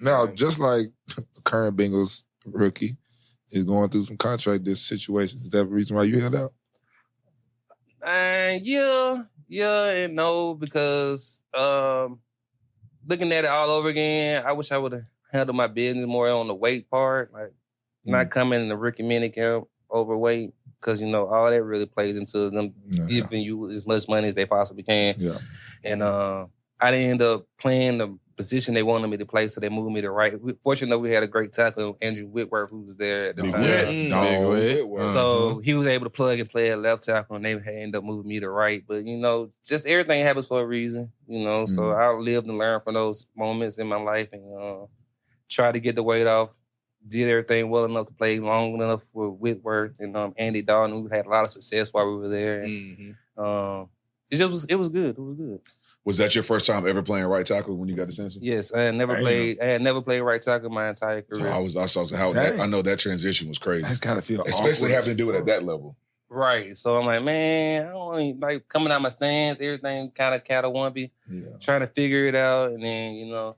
Now, just like the current Bengals rookie is going through some contract situations, is that the reason why you held out? Yeah and no, because looking at it all over again, I wish I would have handled my business more on the weight part, like not coming in the rookie minicamp overweight, because all that really plays into them giving you as much money as they possibly can. Yeah. And I didn't end up playing the position they wanted me to play, so they moved me to right. Fortunately, we had a great tackle, Andrew Whitworth, who was there at the time. So he was able to plug and play at left tackle, and they ended up moving me to right. But, just everything happens for a reason, So I lived and learned from those moments in my life and tried to get the weight off. Did everything well enough to play long enough with Whitworth and Andy Dalton, who had a lot of success while we were there. And, it was good. It was good. Was that your first time ever playing right tackle when you got to Simpson? Yes, I had never played right tackle my entire career. So I know that transition was crazy. That's gotta feel especially awkward. having to do it at that level. Right. So I'm like, man, I don't even, like coming out my stance, everything kind of cattle-wumpy, trying to figure it out. And then,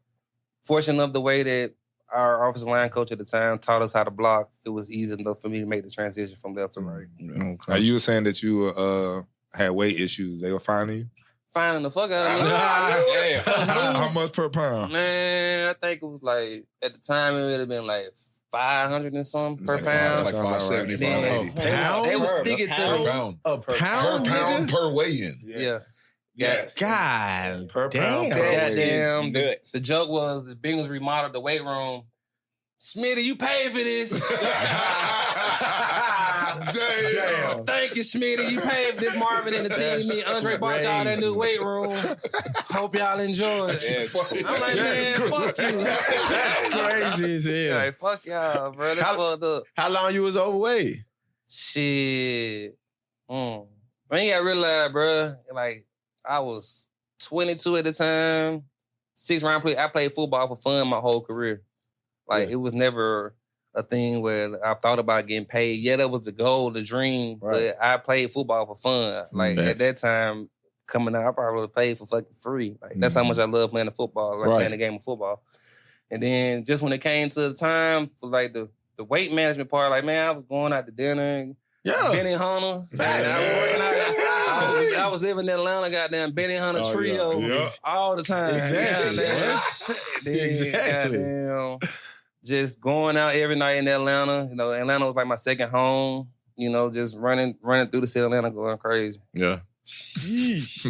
fortunate enough the way that our offensive line coach at the time taught us how to block, it was easy enough for me to make the transition from left to right. Okay. Now, you were saying that you had weight issues. They were finding you? Finding the fuck out of me. How much per pound? Man, I think it was like, at the time, it would have been like 500 and something per pound. Like 570, 580. They was sticking to per pound per weigh-in. Yeah. Yes. God. Per damn. pound. Goddamn. The joke was the Bengals remodeled the weight room. Smitty, you paid for this. Damn. Thank you, Smitty. You paid for this. Marvin and the team. Me, Andre bought y'all that new weight room. Hope y'all enjoy it. I'm like, man, fuck you. That's crazy as hell. Like, fuck y'all, bro. That's fucked up. How long you was overweight? Shit. Man, you gotta realize, bro, like, I was 22 at the time. 6-round play. I played football for fun my whole career. Like, it was never a thing where I thought about getting paid. Yeah, that was the goal, the dream, but I played football for fun. Like, at that time, coming out, I probably would have paid for fucking free. Like, that's how much I love playing the football, playing the game of football. And then just when it came to the time for, like, the weight management part, like, man, I was going out to dinner. Benny Hunter. I was living in Atlanta, goddamn Benny Hunter trio all the time. Exactly. Goddamn, just going out every night in Atlanta. Atlanta was like my second home. Just running through the city of Atlanta, going crazy. Yeah. Sheesh.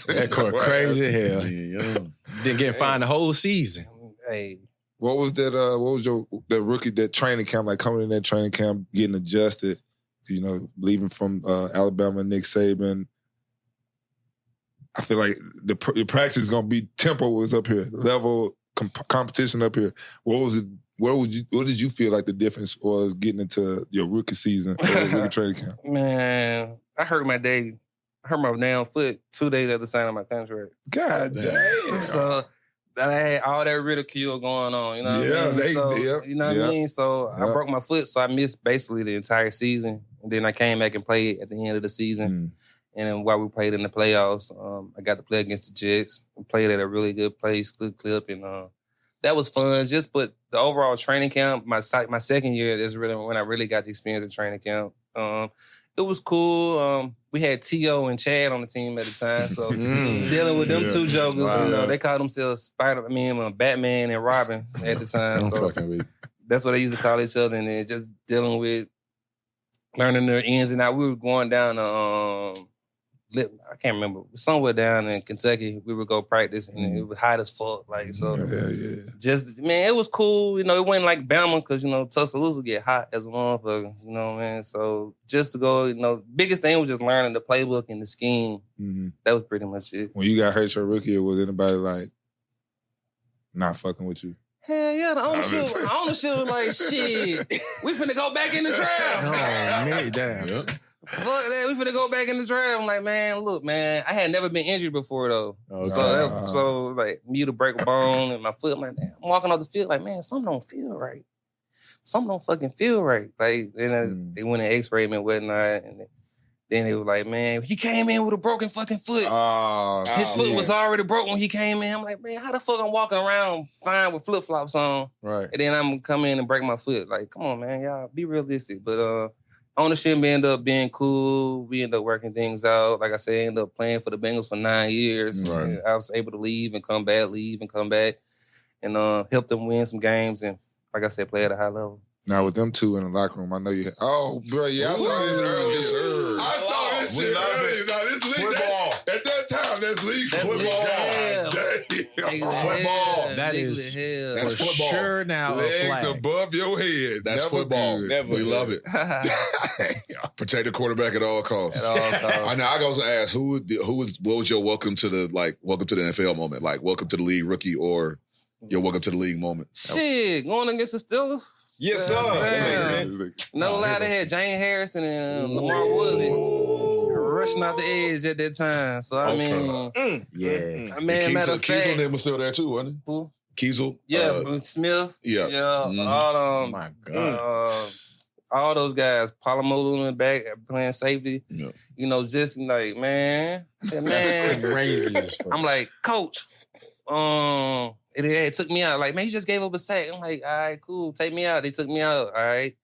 That car crazy as hell. Didn't get fined the whole season. Hey. What was that? What was that rookie, that training camp, like coming in that training camp, getting adjusted, leaving from Alabama, Nick Saban? I feel like the practice is going to be, tempo was up here, level competition up here. What was it? What did you feel like the difference was getting into your rookie season or your rookie training camp? Man, I hurt my damn foot 2 days after signing my contract. God damn. So I had all that ridicule going on, you know what I mean? You know what I mean? So I broke my foot, so I missed basically the entire season. And then I came back and played at the end of the season. And then while we played in the playoffs, I got to play against the Jets. We played at a really good place, good clip, and that was fun. But the overall training camp, my second year is really when I really got to experience the training camp. It was cool. We had T.O. and Chad on the team at the time, so dealing with them two jokers, they called themselves Batman and Robin at the time. So that's what they used to call each other, and then just dealing with learning their ins and outs. We were going down to I can't remember, somewhere down in Kentucky. We would go practice, and it was hot as fuck. Just, man, it was cool. It wasn't like Bama, because, Tuscaloosa get hot as a motherfucker, man? So just to go, biggest thing was just learning the playbook and the scheme. That was pretty much it. When you got hurt your rookie, was anybody like not fucking with you? Hell yeah, the ownership was like, shit, we finna go back in the draft. Oh, man, damn. Fuck that, we finna go back in the draft. I'm like, man, look, man, I had never been injured before, though. Okay. So me to break a bone in my foot, I'm like, damn, I'm walking off the field like, man, something don't feel right. Something don't fucking feel right. Like, and they went and x-rayed me and whatnot, and Then they were like, man, he came in with a broken fucking foot. His foot was already broken when he came in. I'm like, man, how the fuck I'm walking around fine with flip-flops on? Right. And then I'm come in and break my foot. Like, come on, man, y'all, be realistic. But ownership ended up being cool. We ended up working things out. Like I said, ended up playing for the Bengals for 9 years. Right. I was able to leave and come back, and help them win some games. And like I said, play at a high level. Now with them two in the locker room, I know you had, bro, yeah, I saw this earlier. Sir. I saw this shit earlier. Now, this league, football. At that time, that's league football. Football. That is That's for football. Sure now legs above your head. That's Never football. good. Never. We love it. Protect the quarterback at all costs. At all costs. I know. I was gonna ask what was your welcome to the NFL moment? Like welcome to the league rookie or your welcome to the league moment? Shit, going against the Steelers. Yes, sir. No lie, they had Jane Harrison and Lamar Woodley rushing off the edge at that time. So I mean, yeah. Man, matter of fact, Kiesel and them was still there too, wasn't he? Who? Kiesel. Yeah, Smith. Yeah. All my God. all those guys, Palomolu in the back playing safety. Yeah. You know, just like, man. I said, man. Crazy. I'm like, coach. It took me out. Like, man, you just gave up a sack. I'm like, all right, cool. Take me out. They took me out. All right.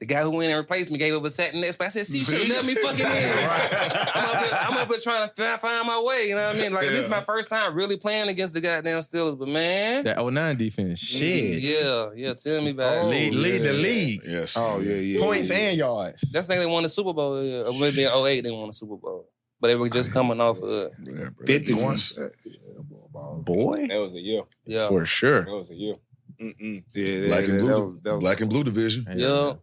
The guy who went and replaced me gave up a sack the next play. I said, see, you should have left me fucking in. I'm up here trying to find my way. You know what I mean? Like, this is my first time really playing against the goddamn Steelers. But, man. That 09 defense. Shit. Yeah. Tell me about it. Lead the league. Yes. Oh, yeah. Points and yards. That's the thing they won the Super Bowl. Or maybe in 08 they won the Super Bowl. But they were just coming off of 51. Boy. That was a year. Yeah. For sure. That was a year. Yeah, Black and blue division. Yeah.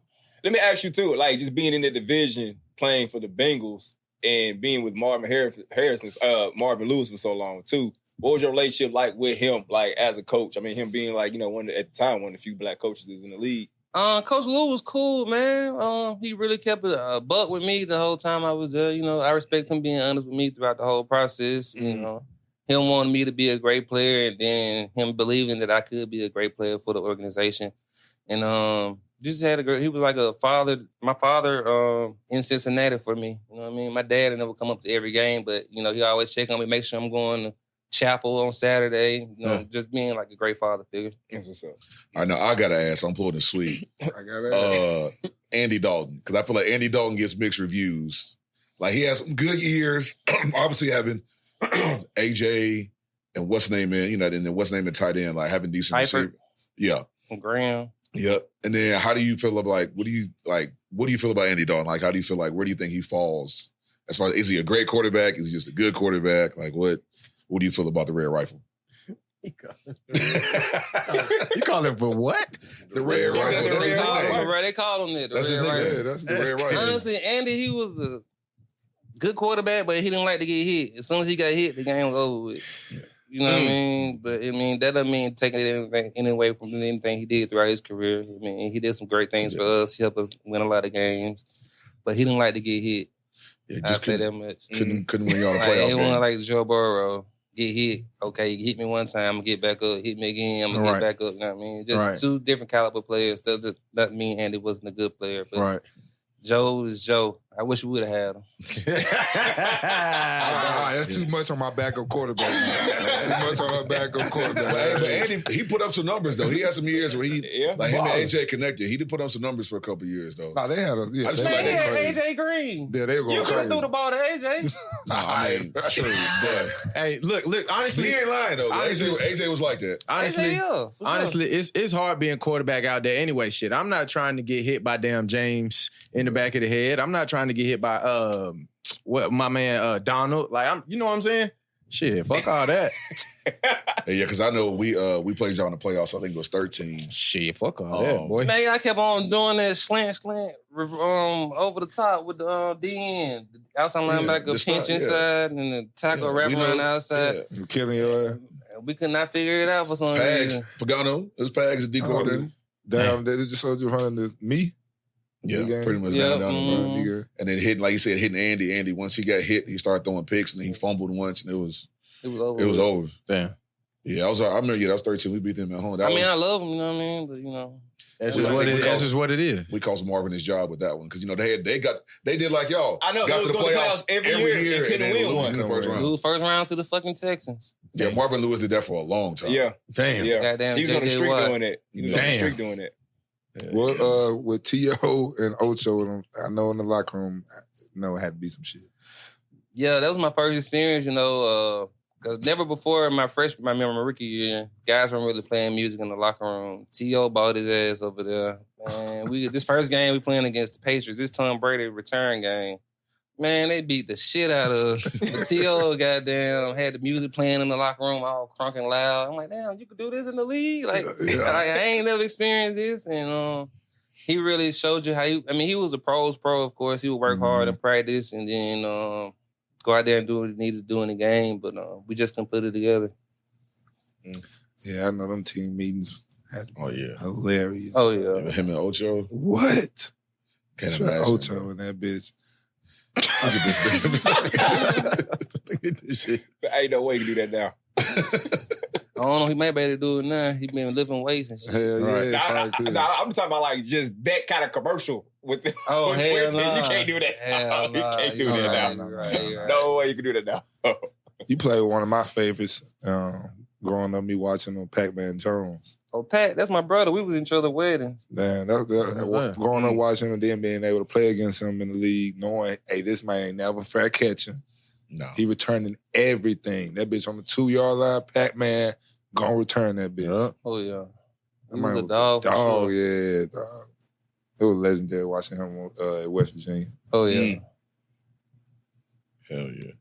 Let me ask you too, like just being in the division, playing for the Bengals, and being with Marvin Lewis for so long too. What was your relationship like with him, like as a coach? I mean, him being like, at the time one of the few black coaches in the league. Coach Lou was cool, man. He really kept it a buck with me the whole time I was there. I respect him being honest with me throughout the whole process. Him wanting me to be a great player, and then him believing that I could be a great player for the organization. And just had he was like a father, my father in Cincinnati for me. You know what I mean? My dad had never come up to every game, but he always check on me, make sure I'm going to chapel on Saturday. Just being like a great father figure. That's what's up. I know. I gotta ask. I'm pulling the sweet. Andy Dalton, because I feel like Andy Dalton gets mixed reviews. Like he has some good years. Obviously having AJ and what's name in, and then what's name in tight end, like having decent receiver. Yeah. Graham. Yep. And then how do you feel about what do you feel about Andy Dalton? Like how do you feel like where do you think he falls? As far as is he a great quarterback? Is he just a good quarterback? Like what do you feel about the Red Rifle? You call him for what? The Red Rifle. They call him that. That's his name. That's the Red Rifle. Honestly, Andy, he was a good quarterback, but he didn't like to get hit. As soon as he got hit, the game was over with. You know what I mean? But that doesn't mean taking anything away from anything he did throughout his career. I mean, he did some great things for us. He helped us win a lot of games, but he didn't like to get hit. Yeah, I say that much. Couldn't win y'all a playoff game. He wasn't like Joe Burrow. Get hit. Okay, you hit me one time, I'm going to get back up. Hit me again, I'm going to get back up. You know what I mean? Just two different caliber players. Doesn't mean Andy wasn't a good player. But Joe is Joe. I wish we would have had him. That's too much on my backup quarterback. Too much on our backup quarterback. But Andy, he put up some numbers though. He had some years where him and AJ connected. He did put up some numbers for a couple of years though. No, they had they had AJ Green. Yeah, they were going You could have threw the ball to AJ. True, but hey, look. Honestly, he ain't lying though. Honestly, AJ was like that. Honestly, it's hard being quarterback out there anyway. Shit, I'm not trying to get hit by damn James in the back of the head. I'm not trying to get hit by my man Donald. Like you know what I'm saying? Shit, fuck all that. Yeah, because I know we played y'all in the playoffs. I think it was 13. Shit, fuck all that, boy. Man, I kept on doing that slant over the top with the DN, the outside linebacker pinch inside and the tackle wrapping around the outside. Killing your ass. We could not figure it out for some reason. Pagano, it was Pags and D coordinator. Damn, they just running me. Yeah, pretty much down the and then hitting, like you said, hitting Andy. Andy, once he got hit, he started throwing picks and he fumbled once and it was over. Damn. Yeah, I remember. Yeah, that was 13. We beat them at home. I love them. You know what I mean? But you know. That's just what it is. We cost Marvin his job with that one because they did like y'all. I know got to the playoffs every year and couldn't win one in the first round. Lose first round to the fucking Texans. Yeah, Marvin Lewis did that for a long time. Yeah, damn. Yeah, goddamn. He was on the streak doing it. Yeah. Well, with T.O. and Ocho, I know in the locker room, it had to be some shit. Yeah, that was my first experience. Because never before my rookie year, guys weren't really playing music in the locker room. T.O. bought his ass over there. Man, this first game we playing against the Patriots, this Tom Brady return game. Man, they beat the shit out of the T.O. goddamn had the music playing in the locker room all crunk and loud. I'm like, damn, you could do this in the league? Like, I ain't never experienced this. And he really showed you how he was a pro's pro, of course. He would work hard in practice and then go out there and do what he needed to do in the game. But we just couldn't put it together. Yeah, I know them team meetings. Hilarious. Oh, yeah. Him and Ocho. What? Can't imagine. Ocho and that bitch. Look at this shit. Ain't no way you can do that now. I don't know. He may be able to do it now. He been lifting weights and shit. Hell yeah. I'm talking about like just that kind of commercial with. Oh hell no! You can't do that. You can't do that now. Right. No way you can do that now. You played one of my favorites growing up. Me watching Pac-Man Jones. Oh, Pat, that's my brother. We was in each other's weddings. Man, growing up watching him and then being able to play against him in the league, knowing, hey, this man ain't never fair catching. No. He returning everything. That bitch on the 2-yard line, Pac-Man, gonna return that bitch. Yeah. Oh, yeah. He was a dog for sure. Yeah, dog. It was legendary watching him at West Virginia. Oh, yeah. Hell yeah.